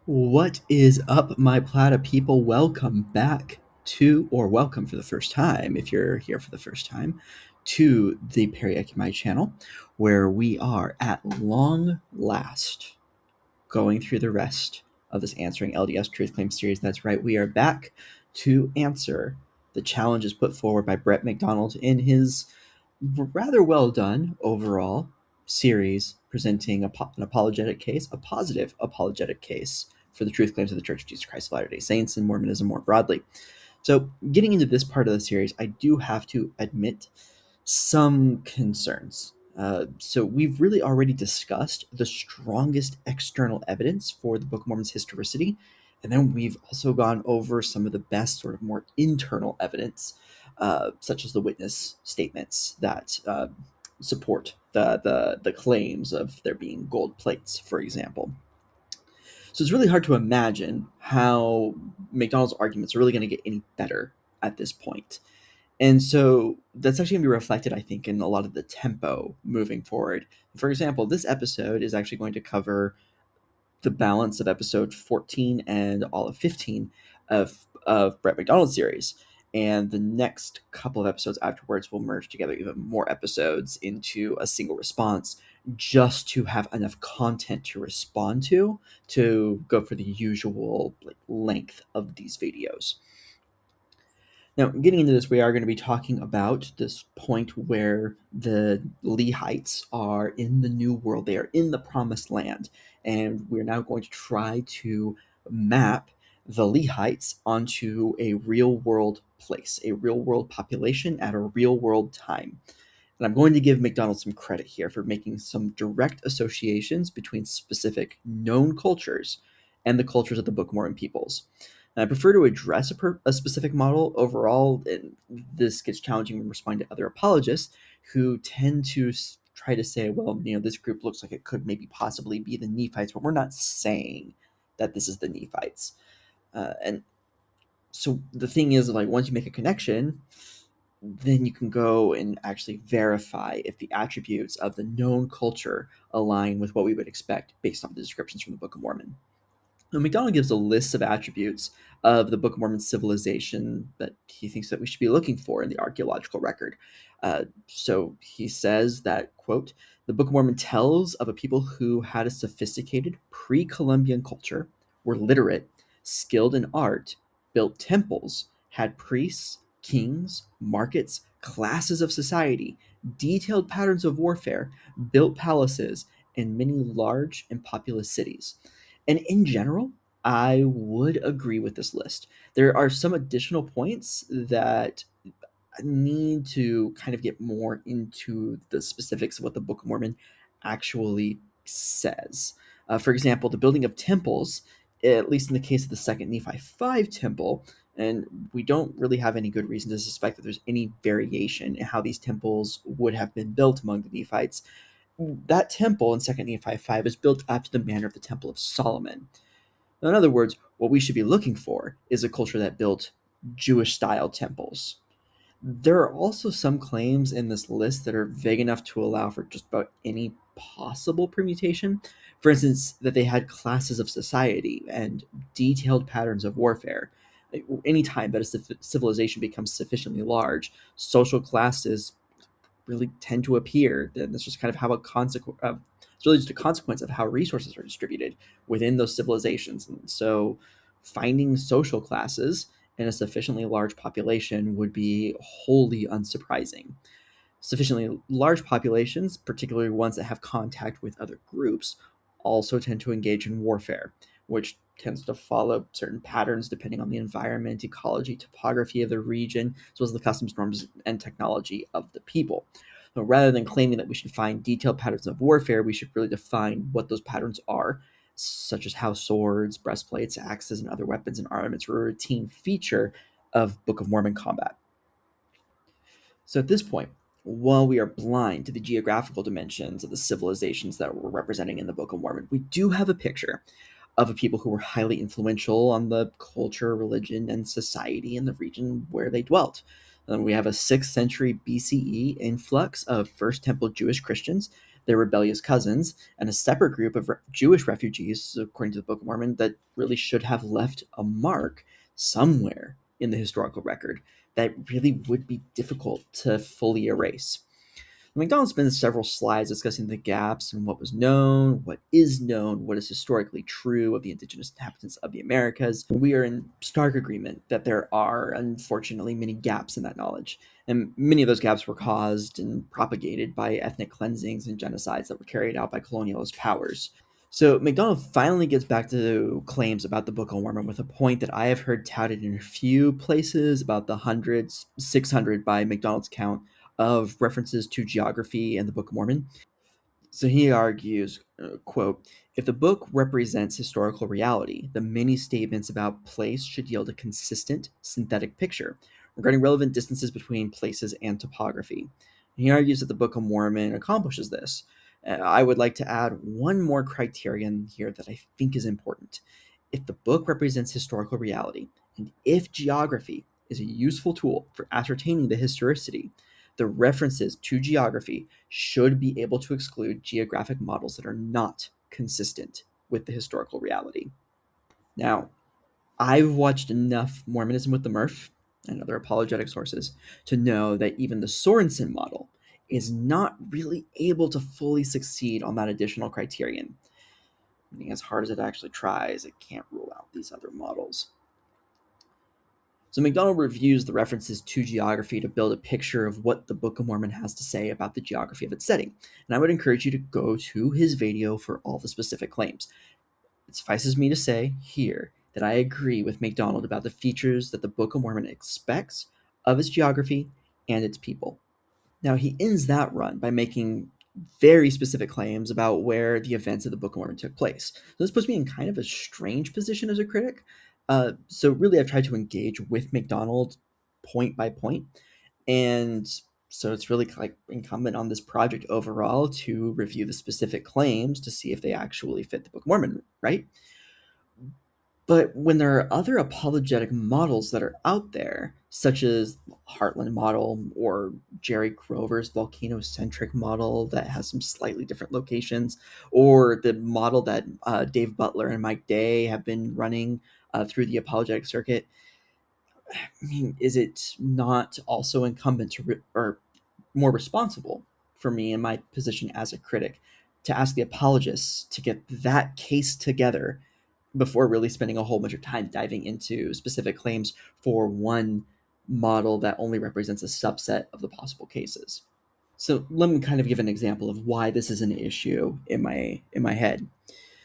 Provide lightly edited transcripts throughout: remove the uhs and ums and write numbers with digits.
What is up, my Plata people? Welcome back welcome for the first time, if you're here for the first time, to the Periakumai channel, where we are at long last going through the rest of this Answering LDS Truth Claim series. That's right, we are back to answer the challenges put forward by Brett McDonald in his rather well done overall series presenting an apologetic case, a positive apologetic case for the truth claims of the Church of Jesus Christ of Latter-day Saints and Mormonism more broadly. So getting into this part of the series, I do have to admit some concerns. So we've really already discussed the strongest external evidence for the Book of Mormon's historicity, and then we've also gone over some of the best sort of more internal evidence, such as the witness statements that support the claims of there being gold plates, for example. So it's really hard to imagine how McDonald's arguments are really going to get any better at this point. And so that's actually going to be reflected, I think, in a lot of the tempo moving forward. For example, this episode is actually going to cover the balance of episode 14 and all of 15 of Brett McDonald's series. And the next couple of episodes afterwards will merge together even more episodes into a single response, just to have enough content to respond to go for the usual length of these videos. Now, getting into this, we are going to be talking about this point where the Lehites are in the New World. They are in the Promised Land, and we're now going to try to map the Lehites onto a real-world place, a real-world population at a real-world time. And I'm going to give McDonald some credit here for making some direct associations between specific known cultures and the cultures of the Book of Mormon peoples. And I prefer to address a specific model overall, and this gets challenging when responding to other apologists who tend to try to say, well, this group looks like it could maybe possibly be the Nephites, but we're not saying that this is the Nephites. And so the thing is, once you make a connection, then you can go and actually verify if the attributes of the known culture align with what we would expect based on the descriptions from the Book of Mormon. Now, McDonald gives a list of attributes of the Book of Mormon civilization that he thinks that we should be looking for in the archaeological record. So he says that, quote, the Book of Mormon tells of a people who had a sophisticated pre-Columbian culture, were literate, skilled in art, built temples, had priests, kings, markets, classes of society, detailed patterns of warfare, built palaces, and many large and populous cities. And in general, I would agree with this list. There are some additional points that need to kind of get more into the specifics of what the Book of Mormon actually says. For example, the building of temples, at least in the case of the second Nephi 5 temple, and we don't really have any good reason to suspect that there's any variation in how these temples would have been built among the Nephites. That temple in 2 Nephi 5 is built after the manner of the Temple of Solomon. Now, in other words, what we should be looking for is a culture that built Jewish-style temples. There are also some claims in this list that are vague enough to allow for just about any possible permutation. For instance, that they had classes of society and detailed patterns of warfare. Anytime that a civilization becomes sufficiently large, social classes really tend to appear. Then that's just kind of how it's really just a consequence of how resources are distributed within those civilizations. And so finding social classes in a sufficiently large population would be wholly unsurprising. Sufficiently large populations, particularly ones that have contact with other groups, also tend to engage in warfare, which tends to follow certain patterns depending on the environment, ecology, topography of the region, as well as the customs, norms, and technology of the people. So rather than claiming that we should find detailed patterns of warfare, we should really define what those patterns are, such as how swords, breastplates, axes, and other weapons and armaments were a routine feature of Book of Mormon combat. So at this point, while we are blind to the geographical dimensions of the civilizations that we're representing in the Book of Mormon, we do have a picture of a people who were highly influential on the culture, religion, and society in the region where they dwelt. And we have a 6th century BCE influx of First Temple Jewish Christians their rebellious cousins, and a separate group of Jewish refugees, according to the Book of Mormon, that really should have left a mark somewhere in the historical record that really would be difficult to fully erase. McDonald spends several slides discussing the gaps in what was known, what is known, what is historically true of the indigenous inhabitants of the Americas. We are in stark agreement that there are, unfortunately, many gaps in that knowledge. And many of those gaps were caused and propagated by ethnic cleansings and genocides that were carried out by colonialist powers. So McDonald finally gets back to claims about the Book of Mormon with a point that I have heard touted in a few places about the hundreds, 600 by McDonald's count, of references to geography and the Book of Mormon. So he argues, quote, if the book represents historical reality, the many statements about place should yield a consistent synthetic picture regarding relevant distances between places and topography. And he argues that the Book of Mormon accomplishes this. I would like to add one more criterion here that I think is important. If the book represents historical reality, and if geography is a useful tool for ascertaining the historicity, the references to geography should be able to exclude geographic models that are not consistent with the historical reality. Now, I've watched enough Mormonism with the Murph and other apologetic sources to know that even the Sorensen model is not really able to fully succeed on that additional criterion. Meaning, as hard as it actually tries, it can't rule out these other models. So McDonald reviews the references to geography to build a picture of what the Book of Mormon has to say about the geography of its setting. And I would encourage you to go to his video for all the specific claims. It suffices me to say here that I agree with McDonald about the features that the Book of Mormon expects of its geography and its people. Now, he ends that run by making very specific claims about where the events of the Book of Mormon took place. So this puts me in kind of a strange position as a critic. So really, I've tried to engage with McDonald point by point, and so it's really like incumbent on this project overall to review the specific claims to see if they actually fit the Book of Mormon, right? But when there are other apologetic models that are out there, such as Heartland model or Jerry Grover's volcanocentric model that has some slightly different locations, or the model that Dave Butler and Mike Day have been running through the apologetic circuit, I mean, is it not also incumbent to or more responsible for me in my position as a critic to ask the apologists to get that case together before really spending a whole bunch of time diving into specific claims for one model that only represents a subset of the possible cases? So let me kind of give an example of why this is an issue in my head.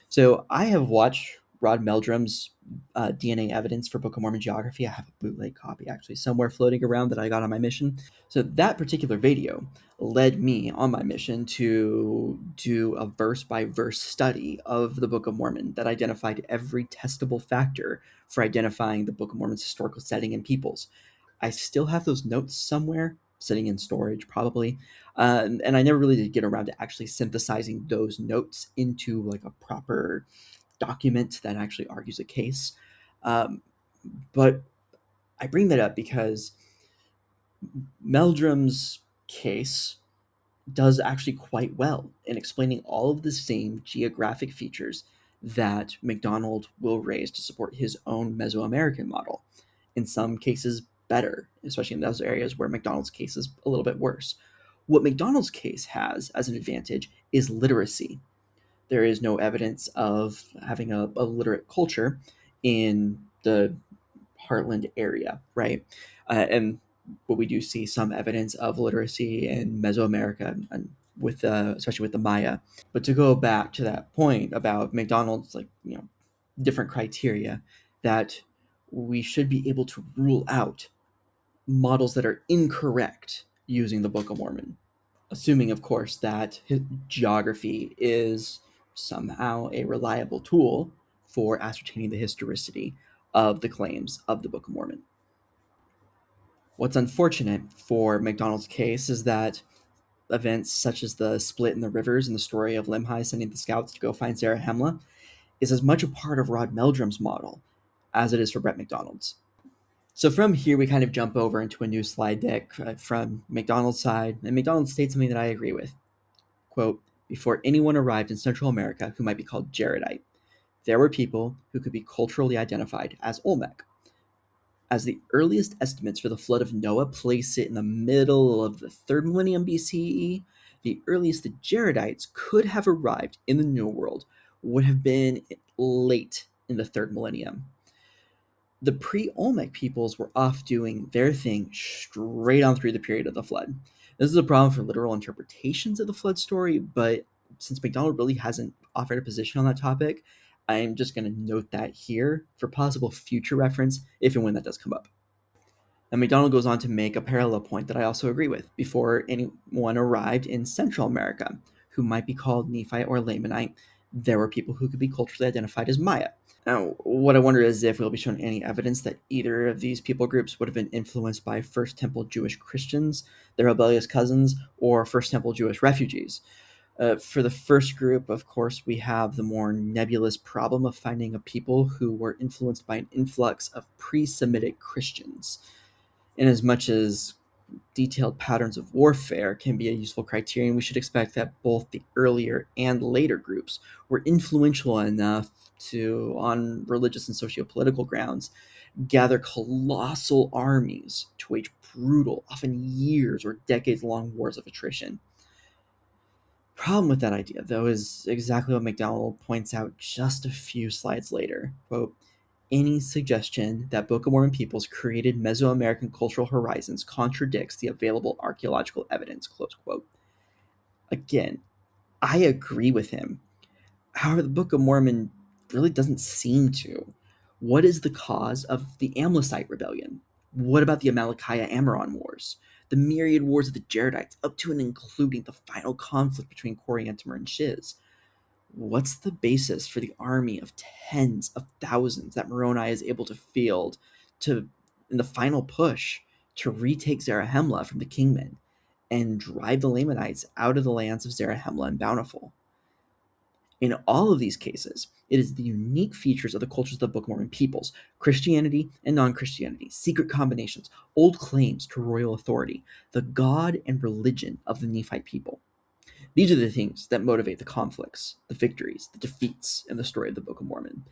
So I have watched Rod Meldrum's DNA evidence for Book of Mormon geography. I have a bootleg copy actually somewhere floating around that I got on my mission. So that particular video led me on my mission to do a verse by verse study of the Book of Mormon that identified every testable factor for identifying the Book of Mormon's historical setting and peoples. I still have those notes somewhere sitting in storage probably, and I never really did get around to actually synthesizing those notes into like a proper document that actually argues a case. Um, but I bring that up because Meldrum's case does actually quite well in explaining all of the same geographic features that McDonald will raise to support his own Mesoamerican model. In some cases, better, especially in those areas where McDonald's case is a little bit worse. What McDonald's case has as an advantage is literacy. There is no evidence of having a literate culture in the Heartland area, right? And but we do see some evidence of literacy in Mesoamerica, and with especially with the Maya. But to go back to that point about McDonald's, like different criteria that we should be able to rule out models that are incorrect using the Book of Mormon, assuming, of course, that geography is somehow a reliable tool for ascertaining the historicity of the claims of the Book of Mormon. What's unfortunate for McDonald's case is that events such as the split in the rivers and the story of Limhi sending the scouts to go find Sarah Hemla is as much a part of Rod Meldrum's model as it is for Brett McDonald's. So from here, we kind of jump over into a new slide deck from McDonald's side, and McDonald states something that I agree with. Quote, before anyone arrived in Central America who might be called Jaredite. There were people who could be culturally identified as Olmec. As the earliest estimates for the flood of Noah place it in the middle of the 3rd millennium BCE, the earliest the Jaredites could have arrived in the New World would have been late in the 3rd millennium. The pre-Olmec peoples were off doing their thing straight on through the period of the flood. This is a problem for literal interpretations of the flood story, but since McDonald really hasn't offered a position on that topic, I'm just going to note that here for possible future reference if and when that does come up. And McDonald goes on to make a parallel point that I also agree with. Before anyone arrived in Central America, who might be called Nephite or Lamanite, there were people who could be culturally identified as Maya. Now, what I wonder is if we'll be shown any evidence that either of these people groups would have been influenced by First Temple Jewish Christians, their rebellious cousins, or First Temple Jewish refugees. For the first group, of course, we have the more nebulous problem of finding a people who were influenced by an influx of pre-Semitic Christians. Inasmuch as detailed patterns of warfare can be a useful criterion, we should expect that both the earlier and later groups were influential enough to, on religious and socio-political grounds, gather colossal armies to wage brutal, often years or decades-long wars of attrition. Problem with that idea, though, is exactly what McDonald points out just a few slides later. Quote, any suggestion that Book of Mormon peoples created Mesoamerican cultural horizons contradicts the available archaeological evidence, close quote. Again, I agree with him. However, the Book of Mormon really doesn't seem to. What is the cause of the Amlethite rebellion? What about the Amalickiah-Amaron wars? The myriad wars of the Jaredites, up to and including the final conflict between Coriantumr and Shiz? What's the basis for the army of tens of thousands that Moroni is able to field in the final push to retake Zarahemla from the Kingmen and drive the Lamanites out of the lands of Zarahemla and Bountiful? In all of these cases, it is the unique features of the cultures of the Book of Mormon peoples, Christianity and non-Christianity, secret combinations, old claims to royal authority, the God and religion of the Nephite people. These are the things that motivate the conflicts, the victories, the defeats in the story of the Book of Mormon.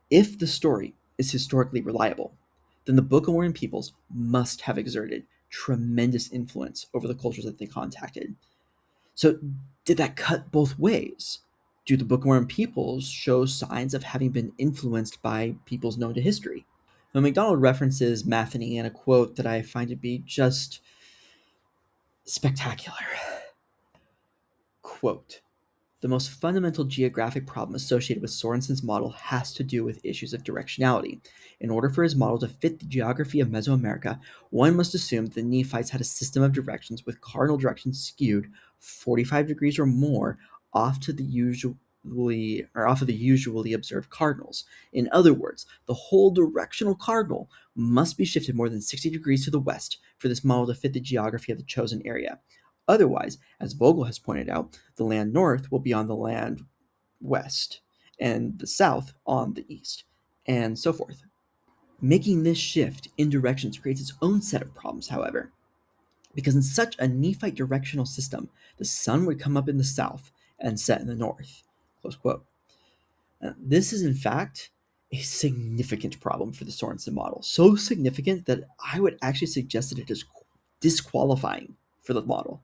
If the story is historically reliable, then the Book of Mormon peoples must have exerted tremendous influence over the cultures that they contacted. So, did that cut both ways? Do the Book of Mormon peoples show signs of having been influenced by peoples known to history? Now, McDonald references Matheny in a quote that I find to be just spectacular. Quote, the most fundamental geographic problem associated with Sorensen's model has to do with issues of directionality. In order for his model to fit the geography of Mesoamerica, one must assume that the Nephites had a system of directions with cardinal directions skewed 45 degrees or more off of the usually observed cardinals. In other words, the whole directional cardinal must be shifted more than 60 degrees to the west for this model to fit the geography of the chosen area. Otherwise, as Vogel has pointed out, the land north will be on the land west, and the south on the east, and so forth. Making this shift in directions creates its own set of problems, however, because in such a Nephite directional system, the sun would come up in the south and set in the north. Close quote. This is, in fact, a significant problem for the Sorensen model. So significant that I would actually suggest that it is disqualifying for the model.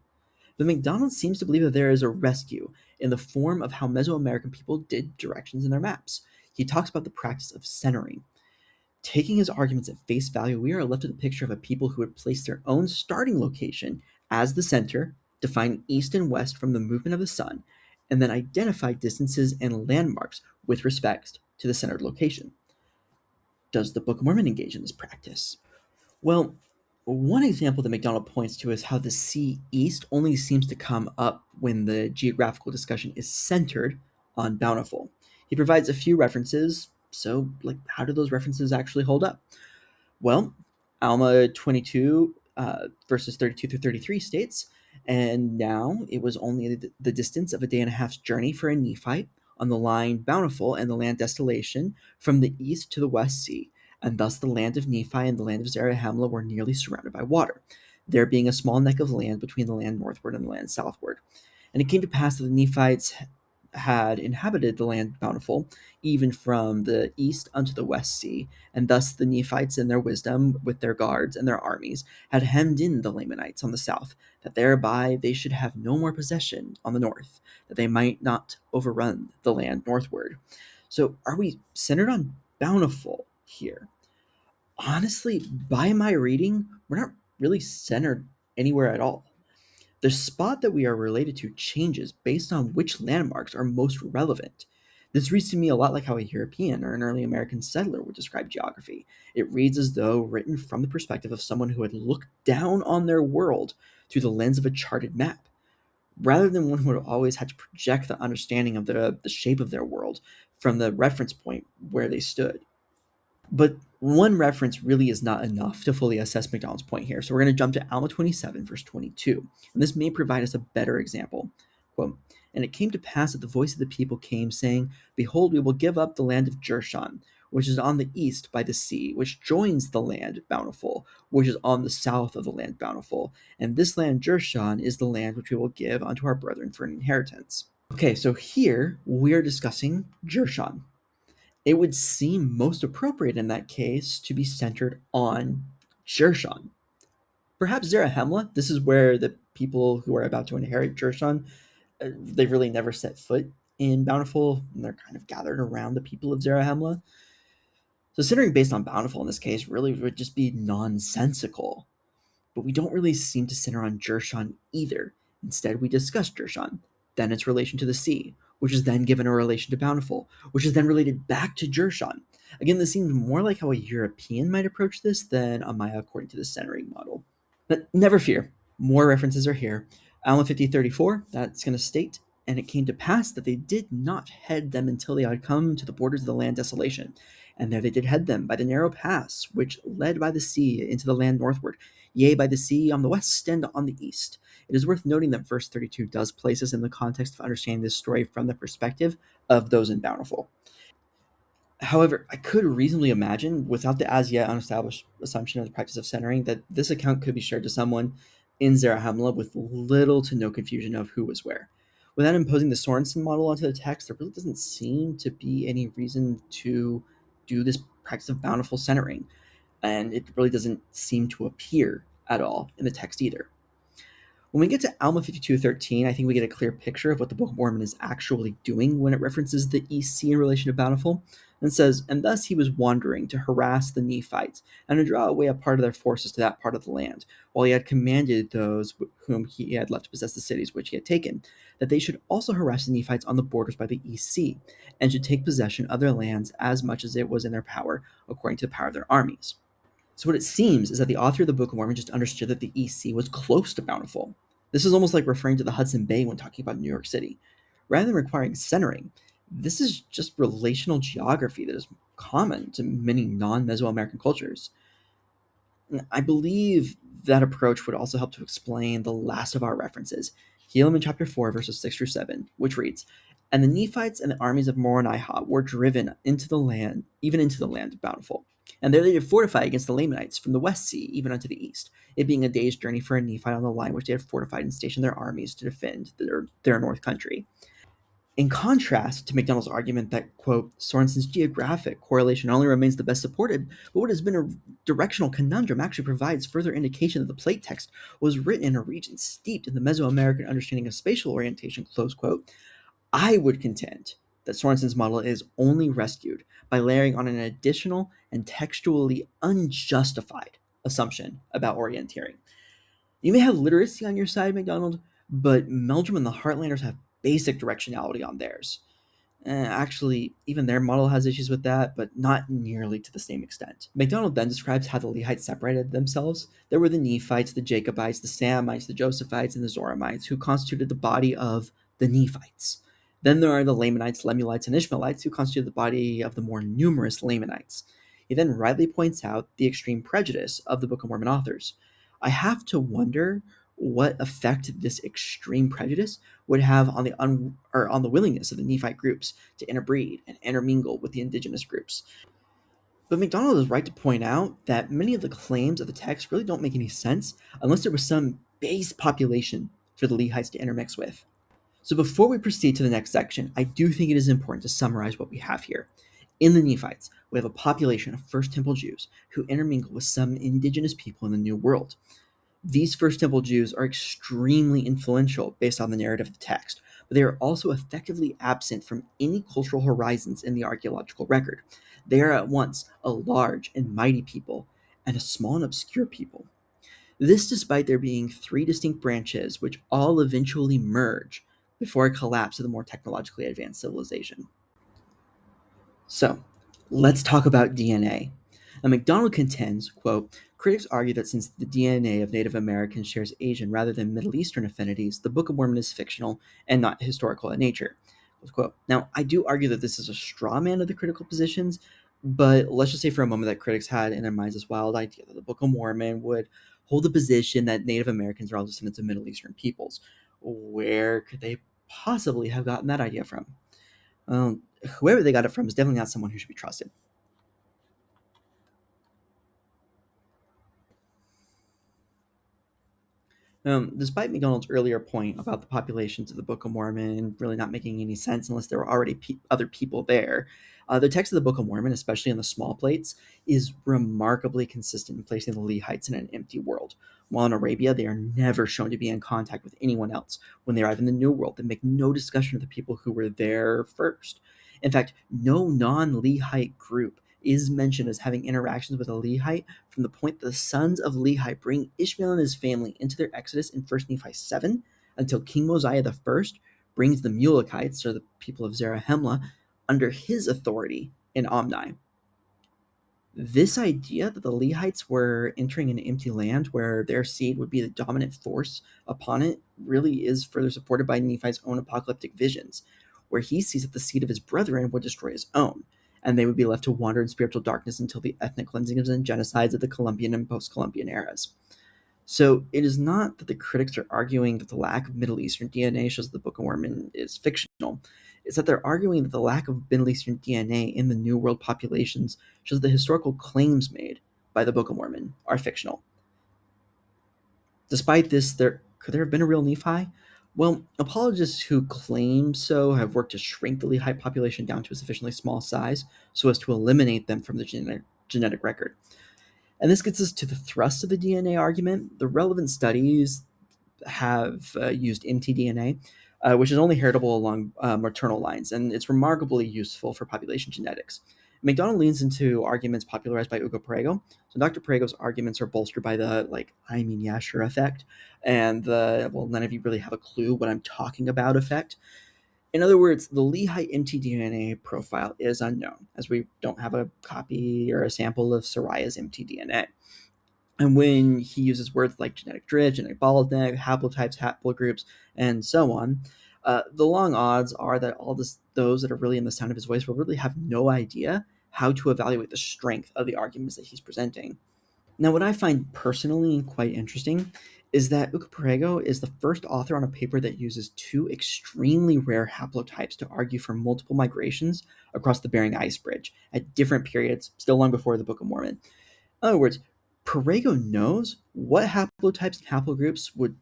But McDonald seems to believe that there is a rescue in the form of how Mesoamerican people did directions in their maps. He talks about the practice of centering. Taking his arguments at face value, we are left with a picture of a people who would place their own starting location as the center, define east and west from the movement of the sun, and then identify distances and landmarks with respect to the centered location. Does the Book of Mormon engage in this practice? Well, one example that McDonald points to is how the sea east only seems to come up when the geographical discussion is centered on Bountiful. He provides a few references, so how do those references actually hold up? Well, Alma 22 verses 32 through 33 states, and now it was only the distance of a day and a half's journey for a Nephite on the line Bountiful and the land Desolation from the east to the west sea, and thus the land of Nephi and the land of Zarahemla were nearly surrounded by water, there being a small neck of land between the land northward and the land southward. And it came to pass that the Nephites had inhabited the land bountiful, even from the east unto the west sea, and thus the Nephites in their wisdom, with their guards and their armies, had hemmed in the Lamanites on the south, that thereby they should have no more possession on the north, that they might not overrun the land northward. So are we centered on bountiful here? Honestly, by my reading, we're not really centered anywhere at all. The spot that we are related to changes based on which landmarks are most relevant. This reads to me a lot like how a European or an early American settler would describe geography. It reads as though written from the perspective of someone who had looked down on their world through the lens of a charted map, rather than one who would always had to project the understanding of the shape of their world from the reference point where they stood. But one reference really is not enough to fully assess McDonald's point here. So we're going to jump to Alma 27, verse 22. And this may provide us a better example. Quote, "And it came to pass that the voice of the people came, saying, Behold, we will give up the land of Jershon, which is on the east by the sea, which joins the land bountiful, which is on the south of the land bountiful. And this land Jershon is the land which we will give unto our brethren for an inheritance." Okay, so here we are discussing Jershon. It would seem most appropriate in that case to be centered on Jershon. Perhaps Zarahemla, this is where the people who are about to inherit Jershon, they've really never set foot in Bountiful, and they're kind of gathered around the people of Zarahemla. So centering based on Bountiful in this case really would just be nonsensical. But we don't really seem to center on Jershon either. Instead, we discuss Jershon, then its relation to the sea, which is then given a relation to Bountiful, which is then related back to Jershon. Again, this seems more like how a European might approach this than a Maya according to the centering model. But never fear, more references are here. Alma 50:34, that's going to state, "And it came to pass that they did not head them until they had come to the borders of the land desolation. And there they did head them by the narrow pass, which led by the sea into the land northward, yea, by the sea on the west and on the east." It is worth noting that verse 32 does place us in the context of understanding this story from the perspective of those in Bountiful. However, I could reasonably imagine, without the as yet unestablished assumption of the practice of centering, that this account could be shared to someone in Zarahemla with little to no confusion of who was where. Without imposing the Sorensen model onto the text, there really doesn't seem to be any reason to do this practice of bountiful centering, and it really doesn't seem to appear at all in the text either. When we get to Alma 52:13, I think we get a clear picture of what the Book of Mormon is actually doing when it references the EC in relation to Bountiful. And says, "And thus he was wandering to harass the Nephites, and to draw away a part of their forces to that part of the land, while he had commanded those whom he had left to possess the cities which he had taken, that they should also harass the Nephites on the borders by the EC, and should take possession of their lands as much as it was in their power, according to the power of their armies." So what it seems is that the author of the Book of Mormon just understood that the EC was close to Bountiful. This is almost like referring to the Hudson Bay when talking about New York City. Rather than requiring centering, this is just relational geography that is common to many non-Mesoamerican cultures. I believe that approach would also help to explain the last of our references, Helaman chapter 4, verses 6 through 7, which reads, "And the Nephites and the armies of Moronihah were driven into the land, even into the land bountiful. And there they did fortify against the Lamanites from the west sea, even unto the east, it being a day's journey for a Nephite on the line which they had fortified and stationed their armies to defend their north country." In contrast to McDonald's argument that, quote, "Sorensen's geographic correlation not only remains the best supported, but what has been a directional conundrum actually provides further indication that the plate text was written in a region steeped in the Mesoamerican understanding of spatial orientation," close quote, I would contend that Sorensen's model is only rescued by layering on an additional and textually unjustified assumption about orienteering. You may have literacy on your side, McDonald, but Meldrum and the Heartlanders have basic directionality on theirs. Actually, even their model has issues with that, but not nearly to the same extent. McDonald then describes how the Lehites separated themselves. There were the Nephites, the Jacobites, the Samites, the Josephites, and the Zoramites, who constituted the body of the Nephites. Then there are the Lamanites, Lemuelites, and Ishmaelites, who constitute the body of the more numerous Lamanites. He then rightly points out the extreme prejudice of the Book of Mormon authors. I have to wonder what effect this extreme prejudice would have on the willingness of the Nephite groups to interbreed and intermingle with the indigenous groups. But McDonald is right to point out that many of the claims of the text really don't make any sense unless there was some base population for the Lehites to intermix with. So before we proceed to the next section, I do think it is important to summarize what we have here. In the Nephites, we have a population of First Temple Jews who intermingle with some indigenous people in the New World. These First Temple Jews are extremely influential based on the narrative of the text, but they are also effectively absent from any cultural horizons in the archaeological record. They are at once a large and mighty people and a small and obscure people. This despite there being three distinct branches which all eventually merge before a collapse of the more technologically advanced civilization. So, let's talk about DNA. Now, McDonald contends, quote, critics argue that since the DNA of Native Americans shares Asian rather than Middle Eastern affinities, the Book of Mormon is fictional and not historical in nature. Close quote. Now, I do argue that this is a straw man of the critical positions, but let's just say for a moment that critics had in their minds this wild idea that the Book of Mormon would hold the position that Native Americans are all descendants of Middle Eastern peoples. Where could they possibly have gotten that idea from? Um, Whoever they got it from is definitely not someone who should be trusted. Despite McDonald's earlier point about the populations of the Book of Mormon really not making any sense unless there were already other people there, the text of the Book of Mormon, especially in the small plates, is remarkably consistent in placing the Lehites in an empty world. While in Arabia, they are never shown to be in contact with anyone else. When they arrive in the New World, they make no discussion of the people who were there first. In fact, no non-Lehite group is mentioned as having interactions with a Lehite from the point the sons of Lehi bring Ishmael and his family into their exodus in 1 Nephi 7 until King Mosiah I brings the Mulekites, or the people of Zarahemla, under his authority in Omni. This idea that the Lehites were entering an empty land where their seed would be the dominant force upon it really is further supported by Nephi's own apocalyptic visions, where he sees that the seed of his brethren would destroy his own, and they would be left to wander in spiritual darkness until the ethnic cleansings and genocides of the Columbian and post-Columbian eras. So it is not that the critics are arguing that the lack of Middle Eastern DNA shows that the Book of Mormon is fictional. It's that they're arguing that the lack of Middle Eastern DNA in the New World populations shows the historical claims made by the Book of Mormon are fictional. Despite this, could there have been a real Nephi? Well, apologists who claim so have worked to shrink the Lehite population down to a sufficiently small size so as to eliminate them from the genetic record. And this gets us to the thrust of the DNA argument. The relevant studies have used mtDNA, which is only heritable along maternal lines, and it's remarkably useful for population genetics. McDonald leans into arguments popularized by Ugo Perego. So Dr. Perego's arguments are bolstered by the I mean, yeah, sure effect, and the none of you really have a clue what I'm talking about effect. In other words, the Lehite mtDNA profile is unknown, as we don't have a copy or a sample of Sariah's mtDNA. And when he uses words like genetic drift, genetic bottleneck, haplotypes, haplogroups, and so on, the long odds are that those that are really in the sound of his voice will really have no idea how to evaluate the strength of the arguments that he's presenting. Now, what I find personally quite interesting is that Ugo Perego is the first author on a paper that uses two extremely rare haplotypes to argue for multiple migrations across the Bering Ice Bridge at different periods, still long before the Book of Mormon. In other words, Perego knows what haplotypes and haplogroups would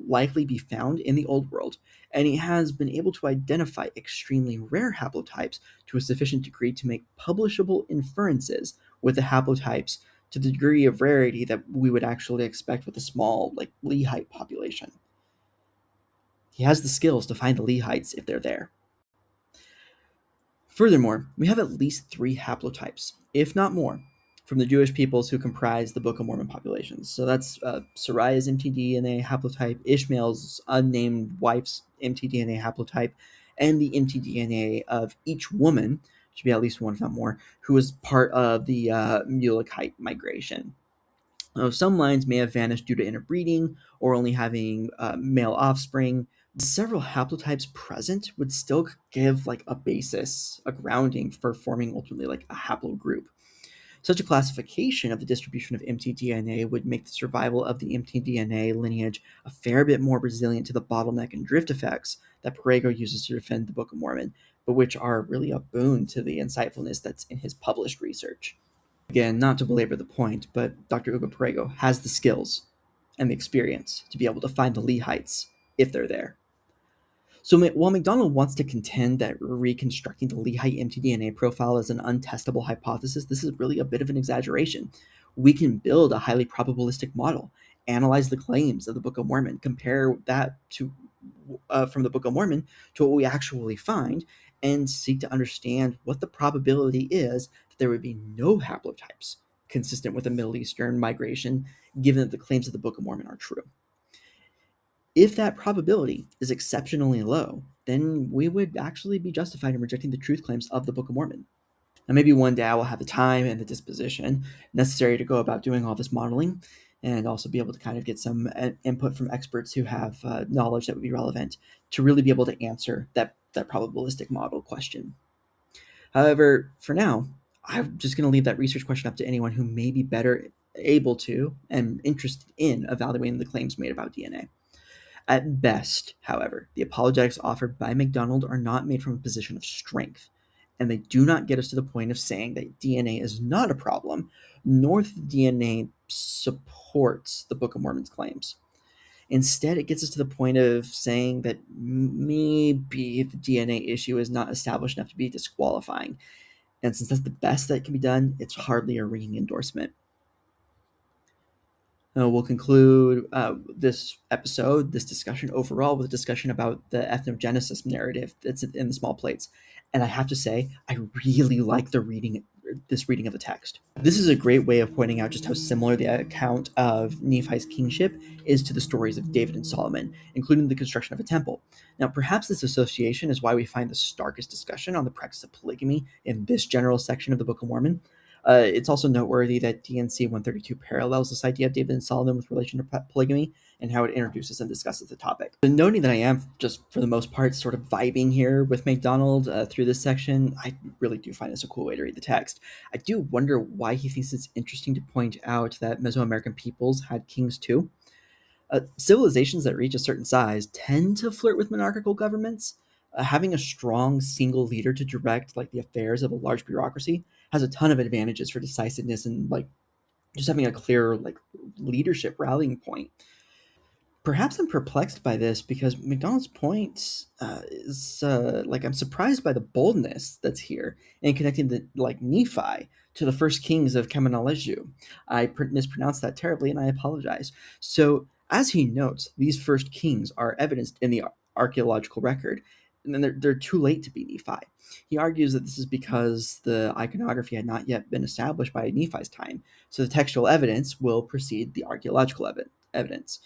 likely be found in the Old World, and he has been able to identify extremely rare haplotypes to a sufficient degree to make publishable inferences with the haplotypes to the degree of rarity that we would actually expect with a small, Lehite population. He has the skills to find the Lehites if they're there. Furthermore, we have at least three haplotypes, if not more, from the Jewish peoples who comprise the Book of Mormon populations. So that's Sariah's mtDNA haplotype, Ishmael's unnamed wife's mtDNA haplotype, and the mtDNA of each woman, should be at least one, if not more, who was part of the Mulekite migration. Some lines may have vanished due to interbreeding or only having male offspring. Several haplotypes present would still give a basis, a grounding for forming ultimately a haplogroup. Such a classification of the distribution of mtDNA would make the survival of the mtDNA lineage a fair bit more resilient to the bottleneck and drift effects that Perego uses to defend the Book of Mormon, but which are really a boon to the insightfulness that's in his published research. Again, not to belabor the point, but Dr. Ugo Perego has the skills and the experience to be able to find the Lehites if they're there. So while McDonald wants to contend that reconstructing the Lehigh mtDNA profile is an untestable hypothesis, this is really a bit of an exaggeration. We can build a highly probabilistic model, analyze the claims of the Book of Mormon, compare that to from the Book of Mormon to what we actually find, and seek to understand what the probability is that there would be no haplotypes consistent with a Middle Eastern migration, given that the claims of the Book of Mormon are true. If that probability is exceptionally low, then we would actually be justified in rejecting the truth claims of the Book of Mormon. Now, maybe one day I will have the time and the disposition necessary to go about doing all this modeling, and also be able to kind of get some input from experts who have knowledge that would be relevant to really be able to answer that probabilistic model question. However, for now, I'm just going to leave that research question up to anyone who may be better able to and interested in evaluating the claims made about DNA. At best, however, the apologetics offered by McDonald are not made from a position of strength, and they do not get us to the point of saying that DNA is not a problem, nor that the DNA supports the Book of Mormon's claims. Instead, it gets us to the point of saying that maybe the DNA issue is not established enough to be disqualifying. And since that's the best that can be done, it's hardly a ringing endorsement. We'll conclude this episode, this discussion overall, with a discussion about the ethnogenesis narrative that's in the small plates. And I have to say, I really like this reading of the text. This is a great way of pointing out just how similar the account of Nephi's kingship is to the stories of David and Solomon, including the construction of a temple. Now, perhaps this association is why we find the starkest discussion on the practice of polygamy in this general section of the Book of Mormon. It's also noteworthy that DNC 132 parallels this idea of David and Solomon with relation to polygamy and how it introduces and discusses the topic. But noting that I am, just for the most part, sort of vibing here with McDonald through this section, I really do find this a cool way to read the text. I do wonder why he thinks it's interesting to point out that Mesoamerican peoples had kings too. Civilizations that reach a certain size tend to flirt with monarchical governments. Having a strong single leader to direct the affairs of a large bureaucracy has a ton of advantages for decisiveness and just having a clear leadership rallying point. Perhaps I'm perplexed by this because McDonald's point is I'm surprised by the boldness that's here in connecting the Nephi to the first kings of Kemenaleshu. I mispronounced that terribly, and I apologize. So, as he notes, these first kings are evidenced in the archaeological record, and then they're too late to be Nephi. He argues that this is because the iconography had not yet been established by Nephi's time, so the textual evidence will precede the archaeological evidence.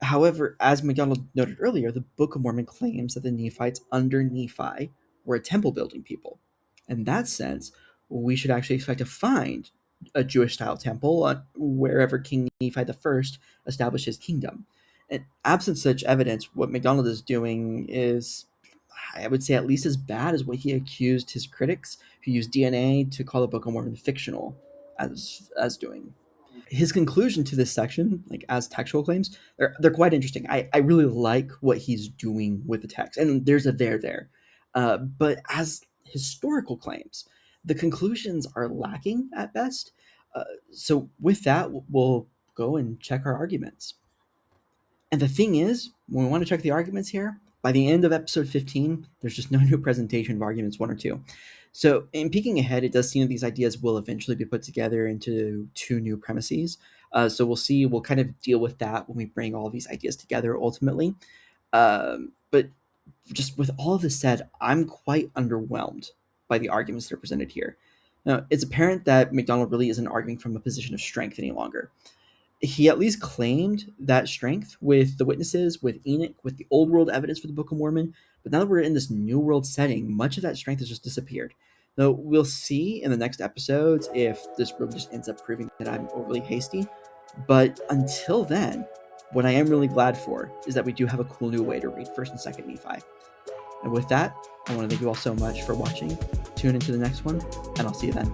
However, as McDonald noted earlier, the Book of Mormon claims that the Nephites under Nephi were a temple building people. In that sense, we should actually expect to find a Jewish style temple wherever King Nephi I established his kingdom. And absent such evidence, what McDonald is doing is, I would say, at least as bad as what he accused his critics who used DNA to call the Book of Mormon fictional as doing. His conclusion to this section, as textual claims, they're quite interesting. I really like what he's doing with the text, and there's a there. But as historical claims, the conclusions are lacking at best. So with that, we'll go and check our arguments. And the thing is, when we want to check the arguments here, by the end of episode 15, there's just no new presentation of arguments 1 or 2. So in peeking ahead, it does seem that these ideas will eventually be put together into 2 new premises. So we'll see. We'll kind of deal with that when we bring all these ideas together ultimately. But just with all of this said, I'm quite underwhelmed by the arguments that are presented here. Now, it's apparent that McDonald really isn't arguing from a position of strength any longer. He at least claimed that strength with the witnesses, with Enoch, with the old world evidence for the Book of Mormon. But now that we're in this new world setting, much of that strength has just disappeared. Now, we'll see in the next episodes if this really just ends up proving that I'm overly hasty. But until then, what I am really glad for is that we do have a cool new way to read 1st and 2nd Nephi. And with that, I want to thank you all so much for watching. Tune into the next one, and I'll see you then.